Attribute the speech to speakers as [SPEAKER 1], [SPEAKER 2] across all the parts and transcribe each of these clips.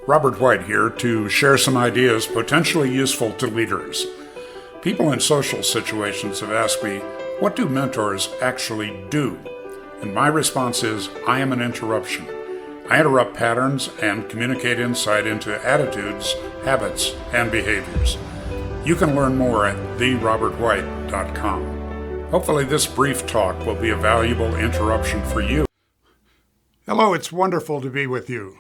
[SPEAKER 1] Robert White here to share some ideas potentially useful to leaders. People in social situations have asked me, what do mentors actually do? And my response is, I am an interruption. I interrupt patterns and communicate insight into attitudes, habits, and behaviors. You can learn more at therobertwhite.com. Hopefully this brief talk will be a valuable interruption for you. Hello, it's wonderful to be with you.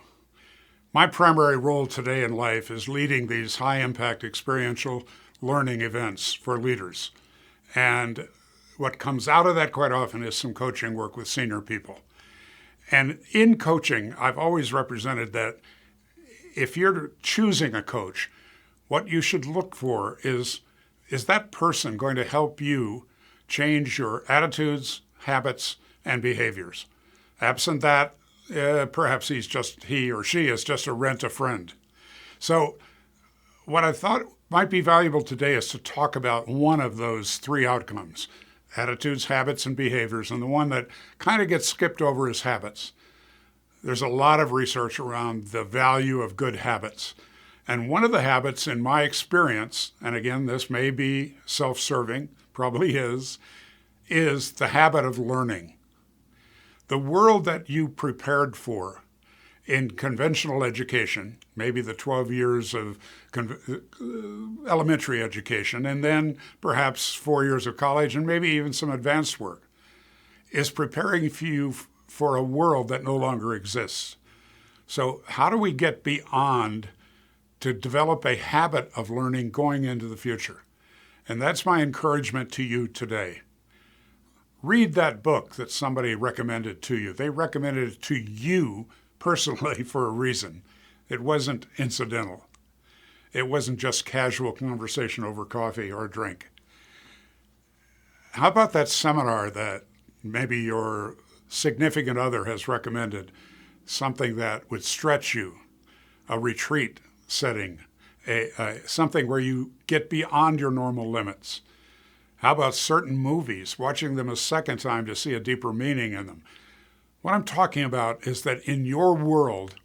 [SPEAKER 1] My primary role today in life is leading these high-impact experiential learning events for leaders. And what comes out of that quite often is some coaching work with senior people. And in coaching, I've always represented that if you're choosing a coach, what you should look for is that person going to help you change your attitudes, habits, and behaviors? Absent that, perhaps he or she is just a rent-a-friend. So what I thought might be valuable today is to talk about one of those three outcomes: attitudes, habits, and behaviors. And the one that kind of gets skipped over is habits. There's a lot of research around the value of good habits. And one of the habits, in my experience, and again, this may be self-serving, probably is the habit of learning. The world that you prepared for in conventional education, maybe the 12 years of elementary education, and then perhaps 4 years of college, and maybe even some advanced work, is preparing you for a world that no longer exists. So how do we get beyond to develop a habit of learning going into the future? And that's my encouragement to you today. Read that book that somebody recommended to you. They recommended it to you personally for a reason. It wasn't incidental. It wasn't just casual conversation over coffee or a drink. How about that seminar that maybe your significant other has recommended, something that would stretch you, a retreat setting, something where you get beyond your normal limits? How about certain movies, watching them a second time to see a deeper meaning in them? What I'm talking about is that in your world,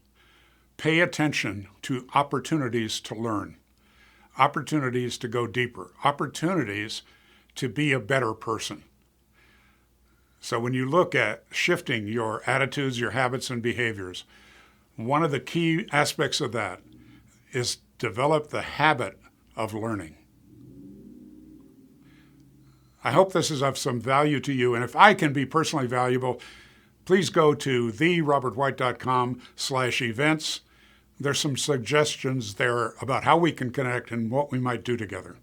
[SPEAKER 1] pay attention to opportunities to learn, opportunities to go deeper, opportunities to be a better person. So when you look at shifting your attitudes, your habits, and behaviors, one of the key aspects of that is develop the habit of learning. I hope this is of some value to you. And if I can be personally valuable, please go to therobertwhite.com/events. There's some suggestions there about how we can connect and what we might do together.